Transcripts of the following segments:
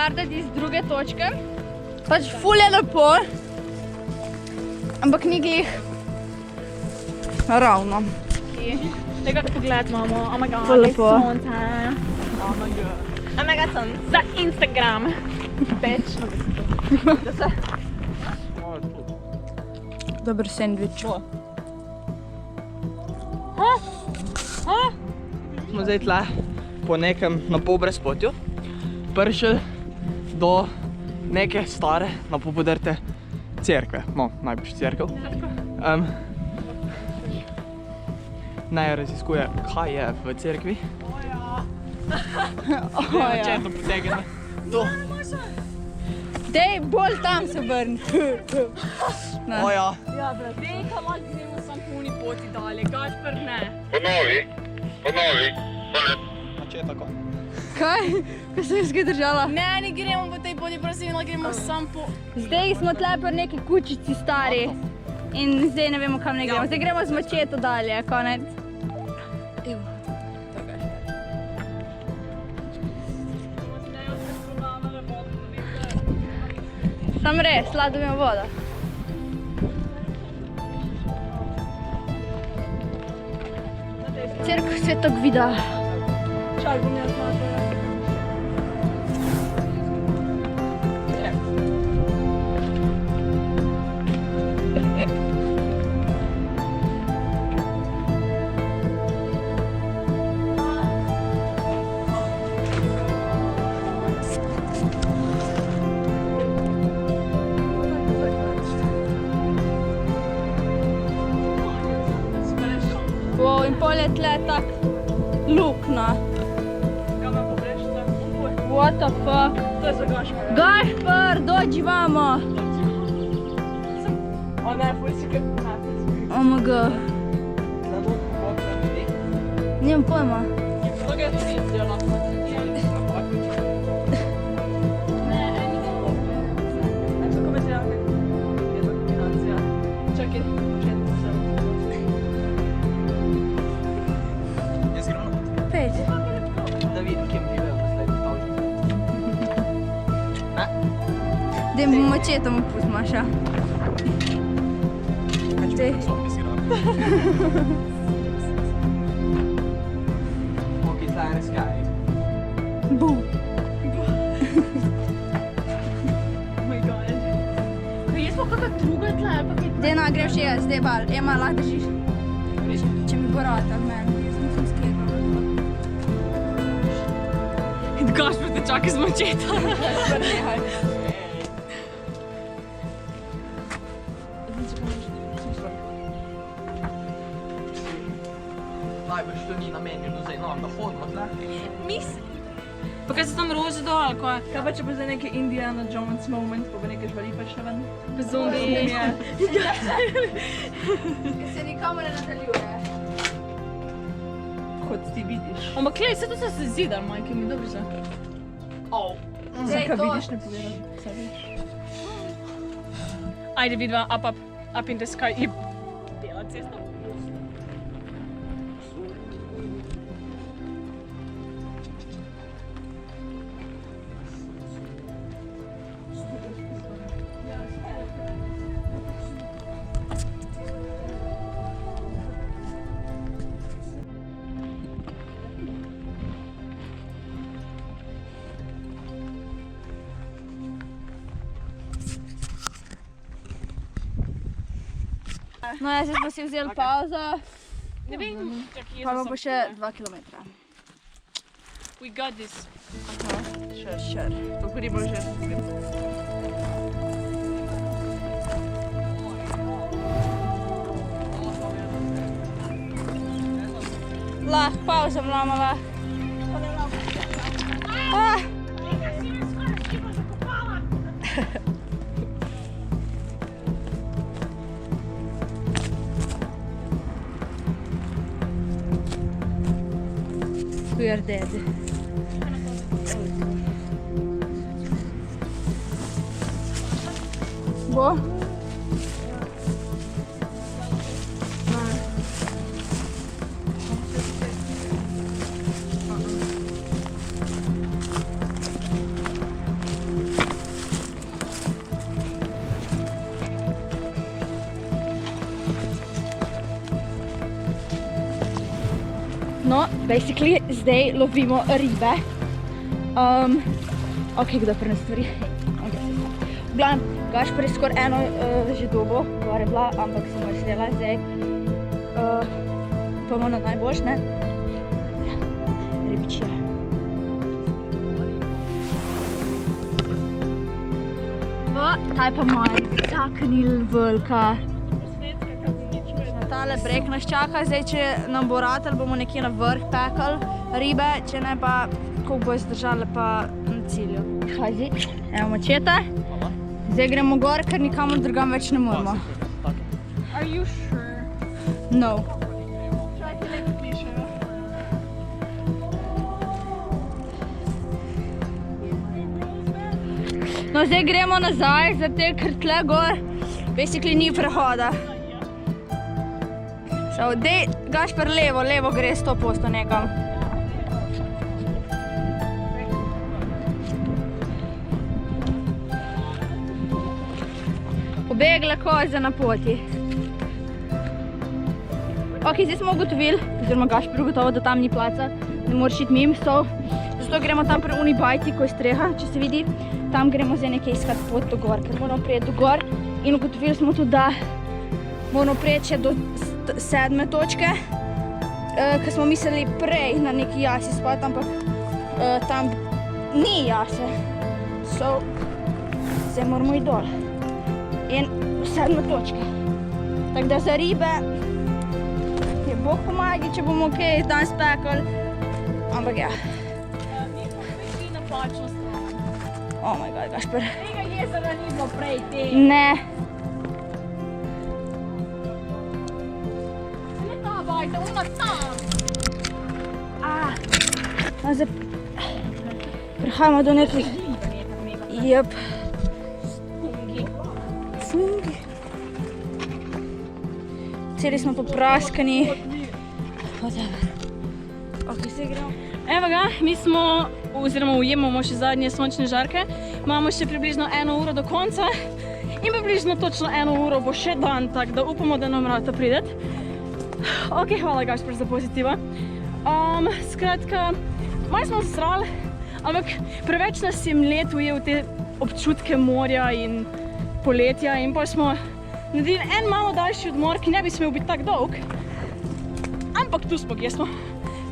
startati iz druge točke. Pač ful je lepo, ampak ni glih ravno. Tega pogled imamo, oh my god, Ful lepo. sonce. Oh my god, sonce. Za Instagram. Bitch. Dober sendvič. Smo zdaj tle po nekem na pol brezpotju prišli do neke stare, na pol podrte cerkve. No, najbolj cerkev. Naj raziskuje, kaj je v cerkvi. Če to potegne. Dej, bolj tam se vrni. Oja. Ja, brat, dejka lahko gremo sam po uni poti dalje, Gašper ne. Ponovi. Načetak. Kaj? Kaj sem jaz kaj držala? Ne, ne gremo po tej poti, prosim, lahko gremo sam po... Zdaj smo tle pri neki kučici stari in zdaj ne vemo, kam ne gremo. Zdaj gremo z mačeto dalje, konec. Sam res, slado dobimo vodo. Cerkev Svetog Vida. Čak bom jaz znala. Wow, in pol je tle tak lukna. Kaj me pobreš, tako? What the fuck? To je za Gašper. Gašper, dođi vamo. O ne, ful si kaj ponati. OMG. Nijem pojma. Mnogo je tudi izdjela. Ne, nikako. Ne, to komentira jedna kombinacija. Čakaj, početno se. Jaz gremo na pot. Pet. Da vidim, kje mi bivajo naslednji stavži. Dej mačeto mu pust, Maša. Dej. Poki tle skaj. Bu. Oh my god. Kaj je smo kakva druga tle, ali pa kaj? Dej, no, grem še jaz, dej bal. Ema, lahko držiš. Če mi bo rata, meni. Jaz nisem skegla. Gašper te čaka z mačeto. Najbrž to ni namenjeno zdaj nam, da hodimo tle. Mislim. Pa kaj se tam rože dol, ali kaj? Kaj pa če bo zdaj neki Indiana Jones moment, pa bo nekaj žvali prišle ven? Bezumni. Ker se nikomu ne nadaljuje. Kot ti vidiš. Ampak klej, vse to se zidar, majke mi, dobro se. Dej, Kaj to. vidiš, ne povedam. Ajde vidva, up in the sky. Je bela cesta. No, jaz smo si vzeli pauzo, Ne vem, čakaj, pa jaz bo še 2 kilometra. We got this. Sure. To gremo že. Lahko, pauzo imamo, lahko. We are dead. Bo? Basically, zdaj lovimo ribe. Ok, kdo prene stvari? V glavnem, Gašper je skoraj eno že dobo, gor je bila, ampak sem jo slela zdaj. Upamo na najboljš, ne? Ribičija. Ta je pa moja zaknil velika. Na tale breg nas čaka, zdaj če nam bo ratel, bomo nekje na vrh pekali ribe, če ne pa, koliko bo zdržale pa na cilju. Pazi, evo mačeta. Zdaj gremo gor, ker nikamor drugam več ne moramo. Are you sure? No. Čakaj, nekaj piše. No, zdaj gremo nazaj, zato ker tle gor basically ni prehoda. So, dej, Gašper, levo gre 100% nekam. Pobegle koze na poti. Ok, zdaj smo ugotovili, oziroma Gašper ugotovil, da tam ni placa, ne moreš iti mimo, zato gremo tam pri uni bajti, ko je streha, če se vidi. Tam gremo zdaj nekaj iskati pot do gor, ker moramo prijeti do gor. In ugotovili smo tudi, da moramo prijeti še do 7. točke, ker smo mislili prej na neki jasi spati, ampak tam ni jase. So, zdaj moramo iti dol. In 7. točke. Tako da za ribe je Bog pomagi, če bomo kaj danes pekli. Ampak ja. Mi smo prišli na plačno stran. Oh my god, Gašper. Tega jezera ni bilo prej te. Ne. Ne ta bajta, ona tam. Zdaj prihajamo do nekih... Jep. Fungi. Celi smo popraskani. Whatever. Ok, zdaj gremo. Evo ga, mi smo, oziroma ujemamo še zadnje sončne žarke. Imamo še približno 1 uro do konca in približno točno 1 uro bo še dan, tako da upamo, da nam rata prideti. Ok, hvala Gašper za pozitiva. Skratka, malo smo zasrali, ampak preveč nas je mlet ujel te občutke morja in poletja in pa smo naredili en malo daljši odmor, ki ne bi smel biti tako dolg. Ampak tu smo, kje smo.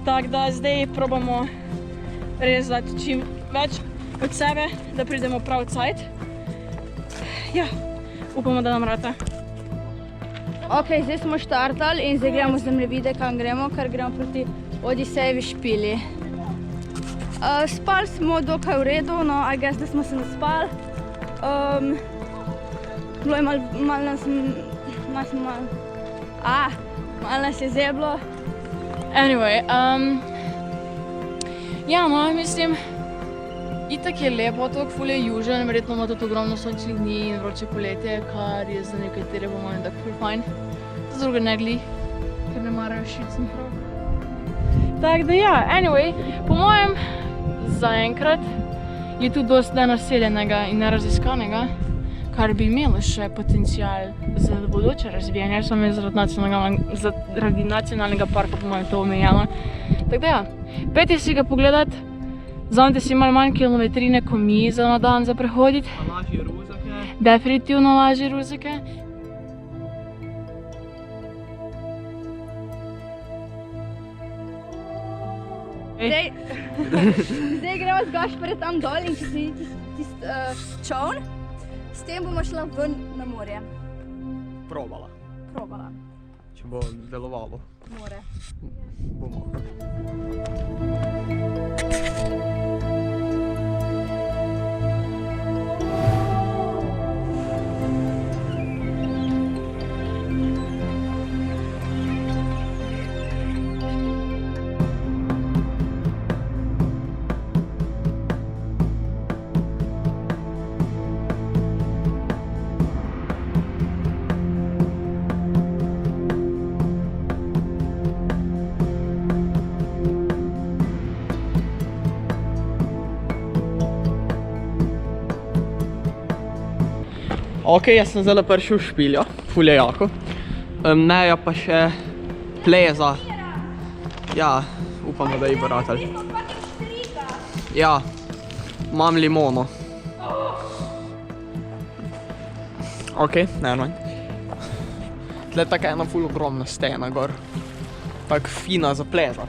Tako da zdaj probamo res dati čim več od sebe, da pridemo prav cajt. Ja, upamo, da nam rata. Ok, zdaj smo štartali in zdaj gremo zemljevide, kam gremo, ker gremo proti Odisejevi špili. Spali smo dokaj v redu, no, I guess, da smo se naspali. Bilo je malo nas je zeblo. Anyway, ja, no, mislim, itak je lepo, toliko ful je južen, verjetno ima tudi ogromno sončnih dni in vroče poletje, kar je za nekatere po mojem tako ful fajn. Za druge ne gli, ker ne marajo šicen prav. Tako da ja, anyway, po mojem, zaenkrat je tu dosti naseljenega in neraziskanega, kar bi imelo še potencial za bodoče razvijanje, samo je zaradi nacionalnega parka po mojem to omejeno. Tako da ja, pejte si ga pogledat, vzamite si malo manj kilometrine, ko mi za na dan za prehoditi. Lažje ruzake. Definitivno lažje ruzake. Zdaj gremo z Gašperjem tam dol in če se vidi tisti čovn, s tem bomo šla ven na morje. Probala. Probala. Če bo delovalo. More. Bomo. Ok, jaz sem zdaj prišel v špiljo, ful je jako. Meja pa še pleza. Ja, v upamo, da ji bo ratalo. Ja, imam limono. Ok, ne manj. Tle je taka ena ful ogromna stena gor. Tak fina za plezat.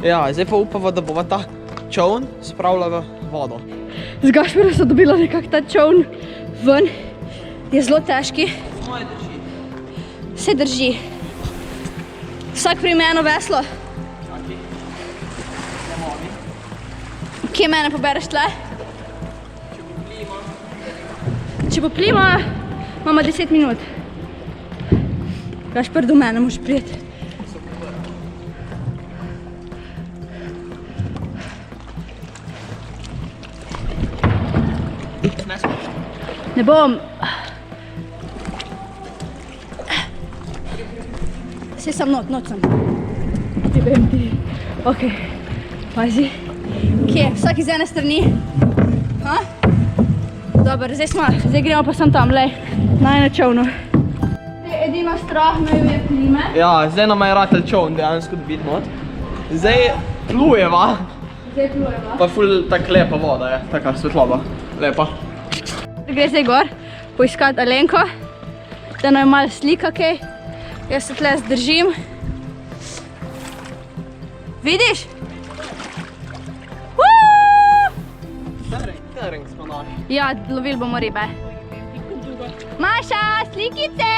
Ja, zdaj pa upamo, da bova ta čovn spravila v vodo. Z Gašperom so dobila nekak ta čovn ven. Je zelo težki. Moje drži. Se drži. Vsak prime eno veslo. Kje mene pobereš tle? Če bo plima, imamo 10 minut. Gašper, do mene moraš priti. Ne bom. Saj sem not sem. Ti vem ti. Ok, pazi. Kje? Vsak iz ene strani. Ha? Dobar, zdaj gremo pa sem tam, lej, na čovnu. Edino strah me je plime. Ja, zdaj nam je ratel čovn dejansko dobiti not. Zdaj plujeva. Pa ful tak lepa voda je, taka svetloba. Lepa. Gre zdaj gor, poiskati Alenko, da nam je malo slika kaj. Jaz se tle zdržim. Vidiš? Tering smo našli. Ja, lovili bomo ribe. Maša, slikice!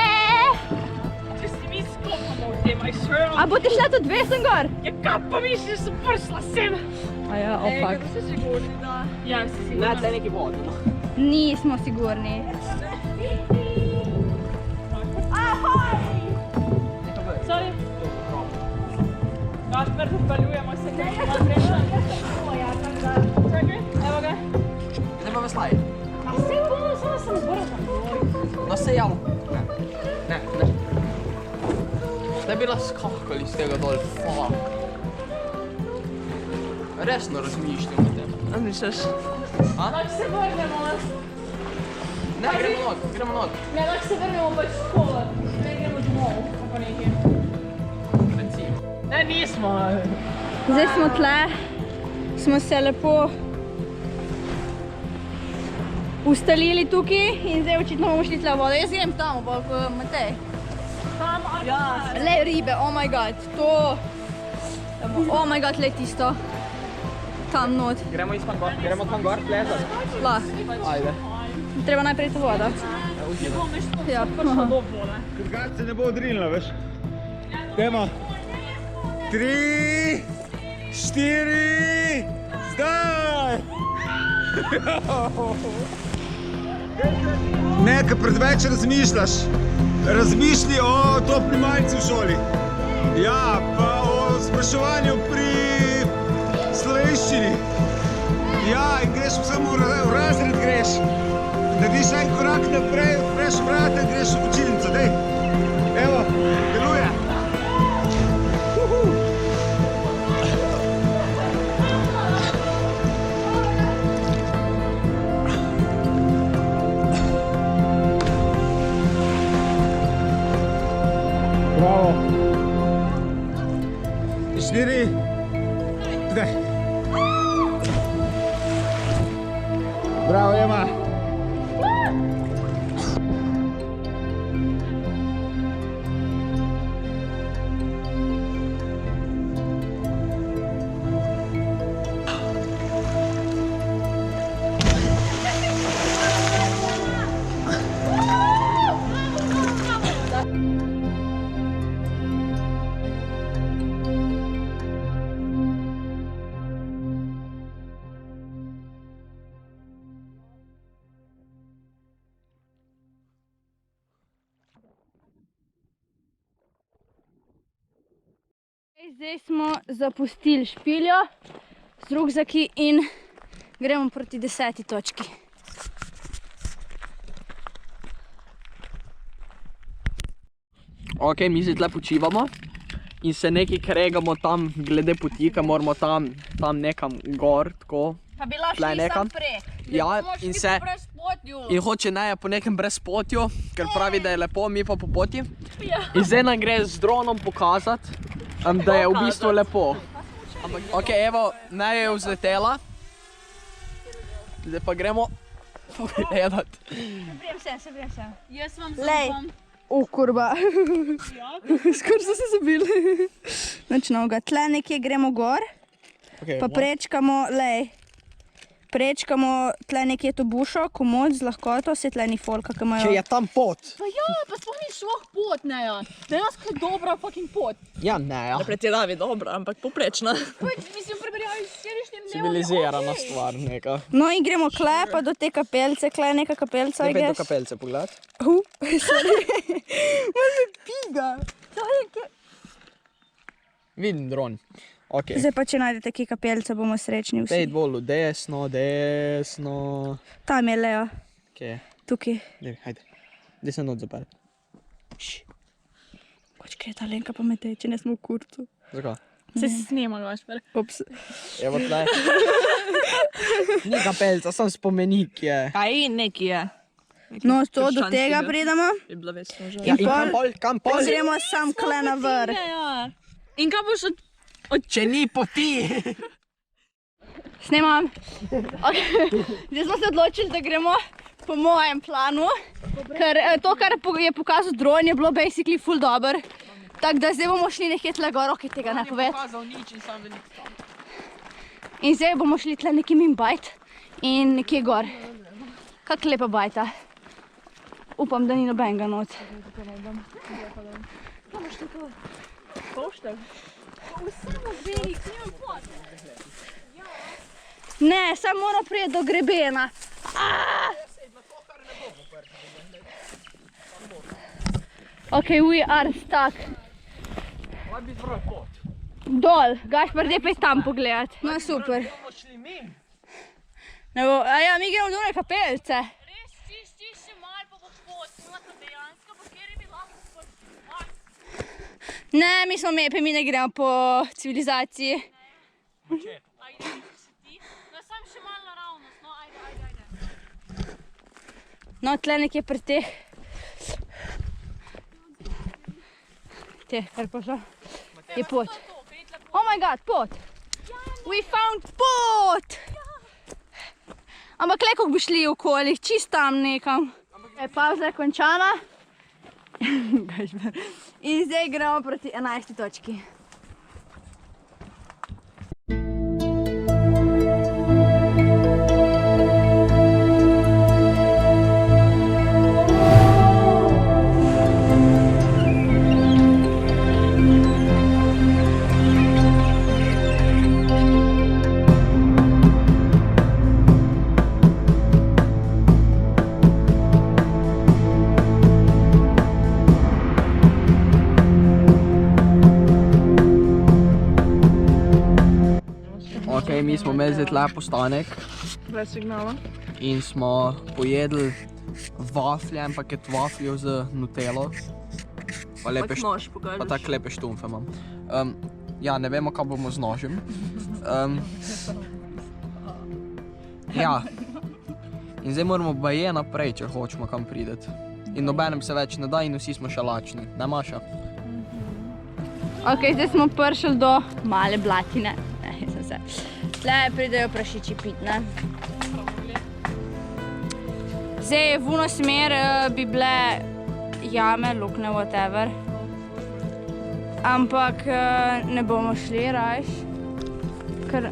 Če si mi skopamo v tem, I swear. A bo ti šla tudi vesem gor? Ja, kaj pa misliš, sem prišla sem? A ja, opak. Si sigurni, da? Ja, si sigurni. Ne, tle neki voda. Nismo sigurni. Sorry. Gašper, zapaljujemo se, kaj ima prejšla. Čakaj, evo ga. Zdaj pa veslaj. A se bo, samo sem zborila. No se jav. Ne. Zdaj bi razkakali z tega dol, fuck. Resno razmišljam o tem. A misliš? A? Lahko se vrnemo. Ne, gremo not. Ne, lahko se vrnemo pač v školo. Ne gremo domov, pa nekaj. Recimo. Ne, nismo. Zdaj smo tle, smo se lepo ustalili tukaj in zdaj očitno bomo šli tle v vodo. Jaz grem tam, obalko Matej. Tam, Ja, le ribe, oh my god, to... Oh my god, le tisto. Tam not. Gremo tam gor plezat. Lahko. Ajde. Treba najprej to voda. Ja. Krgat se ne bo odrinila, veš. Dajmo. 3, 4, zdaj! Ne, ker predveč razmišljaš. Razmišlji o topli majici v šoli. Ja, pa o spraševanju pri slovenščini. Ja, in greš samo v razred greš. Narediš en korak naprej, odpreš vrata in greš v učilnico, dej. Evo, deluje. Bravo. 4, zdaj. Bravo, Ema. Zdaj smo zapustili špiljo z rukzaki in gremo proti 10. točki. Ok, mi zdaj tle počivamo in se nekaj kregamo tam glede poti, ker moramo tam nekam gor, tako. Pa bi lahko Tle šli nekam. sam prek. Ja, in se... In hoče Neja po nekem brezpotju, ker pravi, da je lepo, mi pa po poti. In zdaj nam gre z dronom pokazati, da je v bistvu lepo. Ok, evo, Neja je vzletela. Zdaj pa gremo pogledat. Se prijem sem. Jaz vam Lej. zaupam. Kurba. Skoraj so se zabili. Nič novega. Tle nekje gremo gor, pa prečkamo, prečkamo tle nekje to bušo, komod z lahkoto, se tle ni folka, ki imajo... Če je tam pot. Pa ja, pa sploh ni šlo pot, Neja. Dejansko je dobra fucking pot. Ja, Neja. Pretiravi dobro, ampak poprečna. Mislim, preberjali s serišnjem dnevom. Civilizirana stvar neka. No in gremo kle, pa do te kapelce, kle je neka kapelca, I Nekaj do guess. kapelce pogledati. Sorry. Može piga. Vidim dron. Ok. Zdaj pa, če najdete kje kapelce, bomo srečni vsi. Dej bolj v desno, desno. Tam je Leo, Kje je? tukaj. Dej, hajde. Dej se not zapari. Koč kje je ta Lenka pa me teče, ne smo v kurcu. Zakaj? Se snema, Gašper. Ups. Evo tle. Ni kapelca, sam spomenik je. Kaj neki je? No, to do tega pridemo. Bi bila več moža. Ja, in kam pol? Gremo sam kle na vrh. Ja. In kaj boš Če ni poti. Snemam. Okay. Zdaj smo se odločili, da gremo po mojem planu, ker to, kar je pokazal dron, je bilo basically ful dober. Tako da zdaj bomo šli nekje tle gor, ok, tega ne poved. In zdaj bomo šli tle nekje min bajt in nekje gor. Kak lepa bajta. Upam, da ni nobenega noc. Ne, samo moramo priti do grebena. Ok, we are stuck. Dol, Gašper, daj pa tam pogledat. No, super. A ja, mi gremo do one kapelce. res čiš še malo, pa bo pot. Znata dejansko, pa kjer je bila Ne, mi smo mepe, mi ne gremo po civilizaciji. Ajde, si ti. No, sam še malo naravnost, no, ajde. No, tle nekje pri teh. Kar pa šlo? Je pot. Oh my god, pot! We found pot! Ampak le, kako bi šli okoli, čist tam nekam. Pauza je končana. In zdaj gremo proti 11. točki. Ok, mi smo imeli zdaj tle postanek Brez signala. in smo pojedli vaflje, en paket vafljev z nutello. Pa lepe Pač nož pokažeš. pa tak lepe štumfe imam. Ja, ne vemo, kaj bomo z nožem. Ja. In zdaj moramo baje naprej, če hočemo kam prideti. In nobenem se več ne da in vsi smo še lačni. Ne, Maša? Ok, zdaj smo prišli do male blatine. Tle pridejo prašiči pit, ne? Zdaj v uno smer bi bile jame, lukne, whatever. Ampak ne bomo šli rajš, ker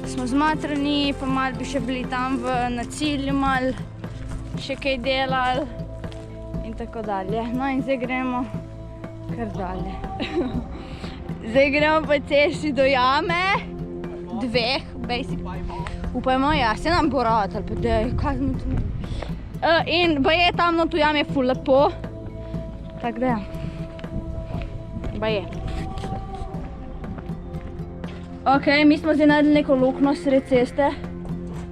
smo zmatrani, pa malo bi še bili tam na cilju, malo še kaj delali in tako dalje. No in zdaj gremo kar dalje. Zdaj gremo po cesti do jame, dveh, basic. Upajmo, ja, se nam bo rad, ali pa dej, kaj smo tu. In baje tam na tu jam je ful lepo. Tako da ja. Baje. Ok, mi smo zdaj najdli neko lukno sred ceste.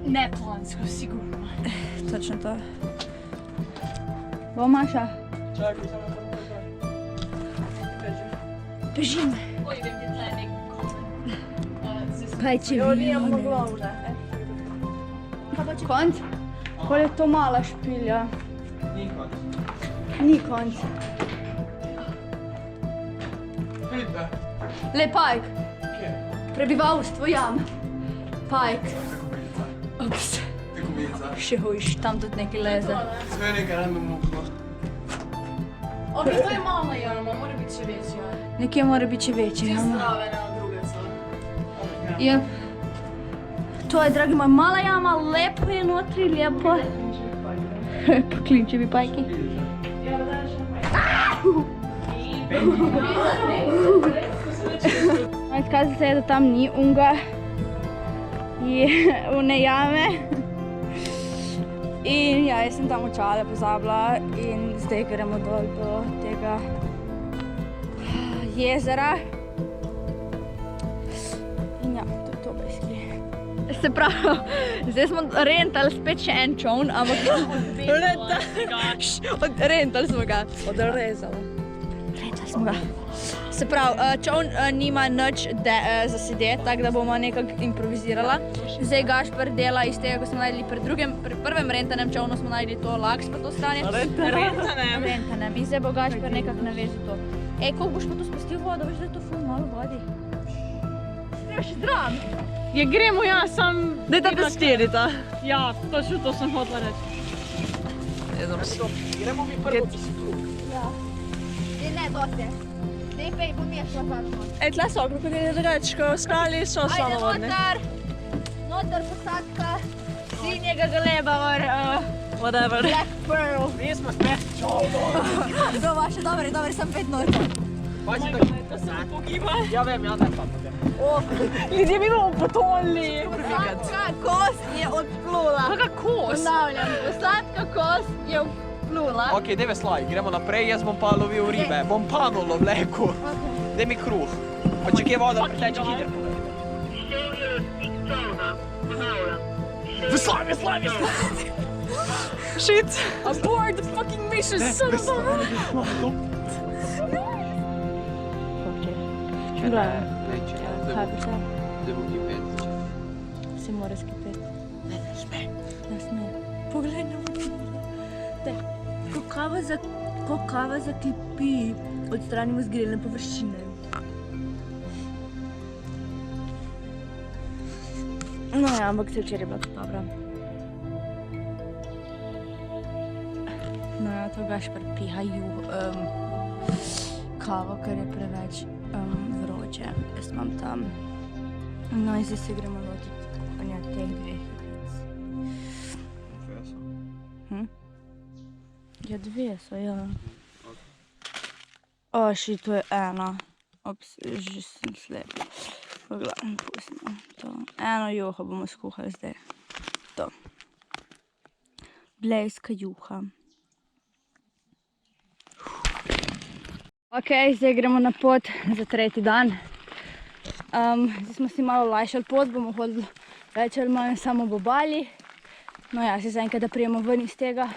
Ne plansko, sigurno. Točno to. Bo, Maša? Bežim. Pajčevine. Konc? Kol je to mala špilja? Ni konc. Le pajk. Prebivalstvo jam. Pajk. Ups. Še hujš, tam tudi nekaj leze. Sve nekaj nam je muklo. Ok, to je mala jama, mora biti še večja. Nekje mora biti še večje jama. Zdrave na druge so. Jep. To je, dragi moj, mala jama, lepo je notri, lepo. Poklinčevi pajki. Izkazalo se je, da tam ni unga. Une jame. In ja, jaz sem tam očale pozabila in zdaj gremo dol do tega jezera. In ja, to je to basically. Se pravi, zdaj smo rentali spet še en čovn, ampak rentali smo ga. Odrezali. Rentali smo ga. Se pravi, čovn nima nič za sedeti, tako da bomo nekako improvizirala. Zdaj Gašper dela iz tega, ko smo najdeli pri prvem rentanem čovnu, smo najdeli to laks pa to stanje. Rentanem. In zdaj bo Gašper nekako navezil to. Ej, koliko boš pa tu spustil vodo? Veš, da je to ful malo vodi. Sprejo še dram. Ja, gremo, ja, sam... Daj da testirita. Ja, točno to sem hotela reči. Gremo mi prvo tisto. Ja. Ne, dote. Zdaj pa bom jaz šla zadnjo. Ej, tle so, kako je reči, ko skali so slamovodni. Notar posadka sinjega galeba, Whatever. Black Pearl. Mi smo spet čovno. To vaše, dobre, sem 5 norko. Pazi, To se mi pogiba. ja vem, ja, daj pa potem. Ljudje mi bomo potonili. Posadka kos je odplula. Kaka kos? Ponavljam, posadka kos je odplula. Ok, daj veslaj, gremo naprej, jaz bom pa lovil ribe. Bom panulo vleku. Daj mi kruh. Pa če kje voda priteče, hiter povej. Veslaj, veslaj, veslaj! Shit. Aboard the fucking mission, son of a... Gledaj, Neće, kaj bi se? da bo kipet. Se mora skipeti. Ne sme. Ne sme. Poglej na vodo. Ko kava zakipi, odstranimo zgrelne površine. No ja, ampak se včeraj je bila tudi dobra. No ja, to Gašper piha kavo, ker je preveč vroče. Jaz imam tam. No in zdaj se gremo lotiti kuhanja teh dveh jajc. Ja, dve so, ja. O, ši, to je ena. Ops, že sem slep. V glavnem, pustimo to. Eno juho bomo skuhali zdaj. To. Blejska juha. Ok, zdaj gremo na pot za tretji dan. Zdaj smo si malo olajšali pot, bomo hodili več ali manj samo v obali. No ja, se zaenkrat, da prijemo ven iz tega.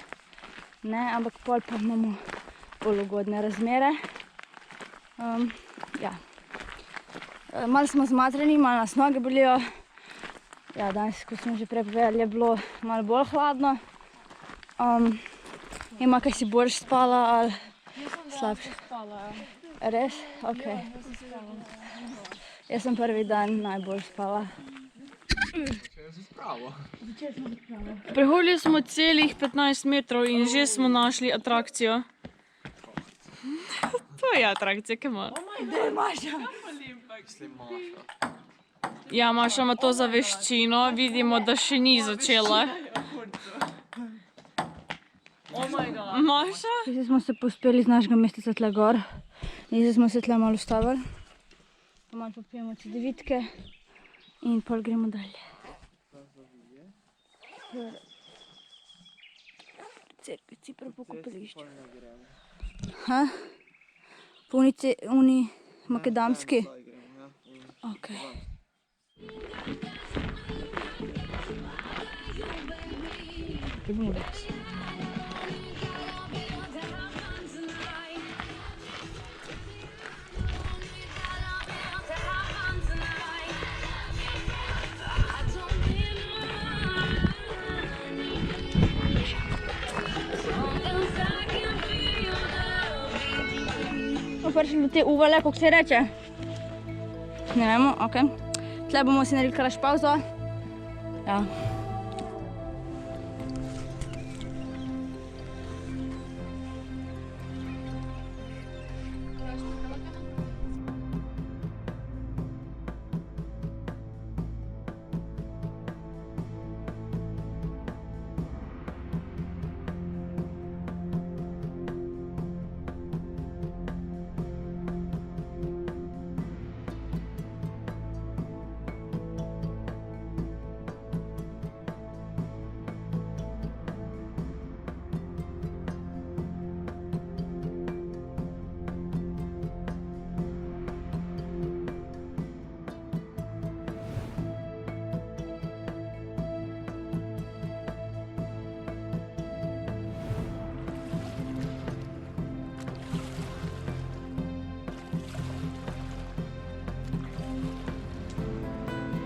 Ne, ampak pol pa imamo bolj ugodne razmere. Ja. Malo smo zmatreni, malo nas noge bolijo. Ja, danes, ko smo že prej povedali, je bilo malo bolj hladno. Ima, kaj si boljš spala ali slabše? Res? Ok. Jaz sem prvi dan najbolj spala. Prehodili smo celih 15 metrov in že smo našli atrakcijo. To je atrakcija, kaj ima? Dej, Maša! Ja, Maša ima to za veščino, vidimo, da še ni začela. Maša? Zdaj smo se pospeli z našega mesteca tle gor. In zdaj smo se tle malo ustavili. Pa malo popijemo cedevitke in pol gremo dalje. Cerkvici prepokopališče. Ha? Po uni makedamski? Ok. prišli do te uvale, kako se reče? Ne vemo, ok. Tle bomo si naredili karaš pauzo. Ja.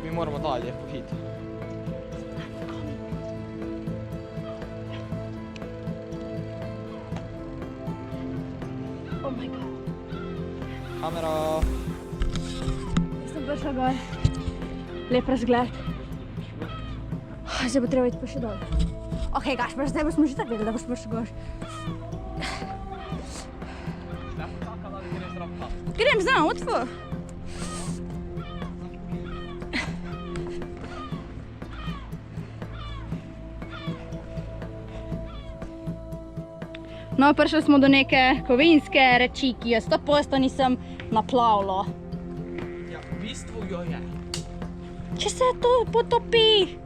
Mi moramo dalje pohiti. Oh my god. Kamera. Jaz sem prišla gor. Lep razgled. Zdaj bo treba iti pa še dol. Ok, Gašper, zdaj boš že tako vedel, da boš prišel gor. Grem za, odfo. No, prišli smo do neke kovinske reči, ki jo 100% nisem naplavila. Ja, v bistvu jo je. Če se to potopi,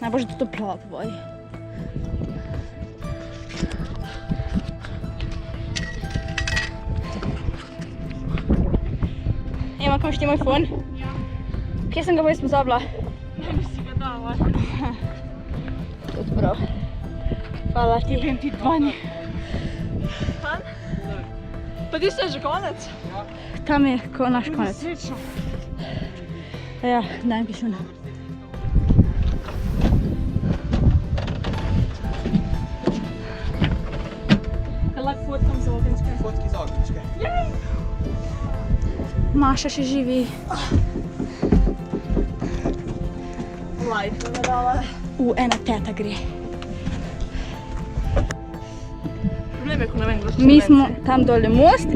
najbolj, da to plava po vodi. Ema, kam šti moj fon? Kje sem ga bolj spozabila? Ne bi si ga dala. Tudi prav. Hvala ti. Grem ti dvani. Pa ti ste že konec? Tam je naš konec. Srečno. Ja, daj mi šuna. Lahko fotkam za ogenčke. Fotki za ognjičke. Maša še živi. Life me dala. Ena teta gre. Problem je, ko ne vem, kdo so Mi smo Slovenci. tam dole most.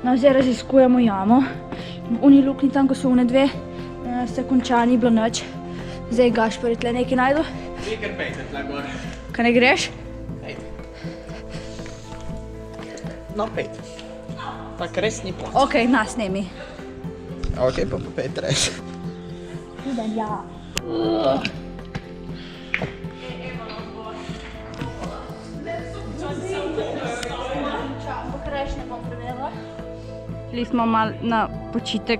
No, zdaj raziskujemo jamo. V uni luknji tam, ko so une dve, se konča, ni bilo nič. Zdaj Gašper je tle nekaj najdu. Vi kar pejte tle gor. Kaj ne greš? Pejte. No, pejte. Tak res ni plac. Ok, nas snemi. Ok, pa pejte res. Idem ja. Šli smo malo na počitek.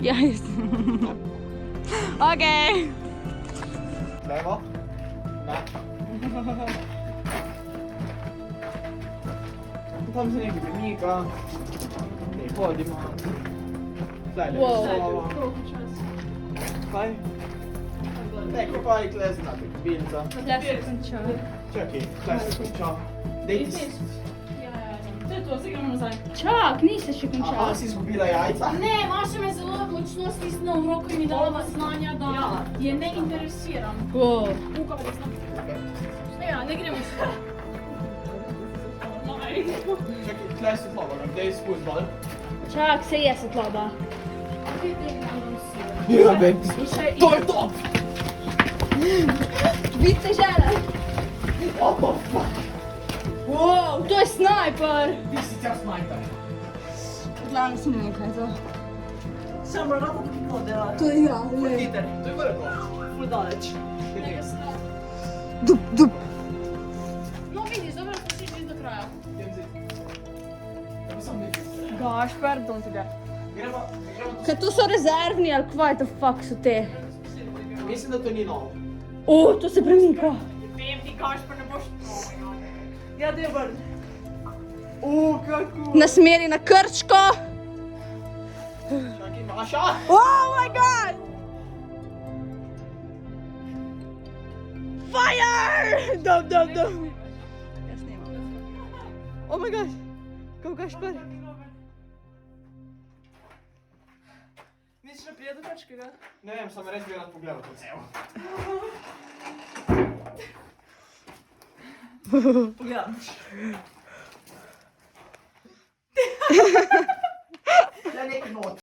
Ja, jaz. Ok. Levo? Ne. Tam se nekaj premika. Ne, hodimo. Tlej, levo. Kaj? Neko pa je tle znati, bilca. Tle se konča. Čakaj, tle se konča. Dej ti To je to, zdaj gremo nazaj. Čak, nisi še končala. Aha, si izgubila jajca? Ne, Maša me zelo močno stisnila v roko in mi dala znanja, da je ne interesiram. Wow. Uka pa znam. Ja, ne gremo se. Čakaj, tle se slabo, dej spust dol. Čak, se je svetloba. Ja, bej. To je to! Vidite žele? What the fuck? Wow, to je snajper. Ti si cel snajper. Glavno sem nekaj to. Sem rado podela. To je ja, le. Peter, to je veliko. Ful daleč. Dup, dup. No vidiš, dobro smo prišli do kraja. Gašper, dom tebe. Gremo. Kaj to so rezervni ali kvaj the fuck so te? Mislim, da to ni novo. O, to se premika. Vem ti, Gašper, ne boš Ja, debr. Kako? Nasmeri na Krčko. Čakaj, Maša. Oh my god. fire! Dum, dum, dum. Jaz snimam. Oh my gosh. Go, Gašper. Misliš, da prije do kakšnega? Ne vem, sem res bi rad pogledal to celo. Pogledam. Ja, nekaj not.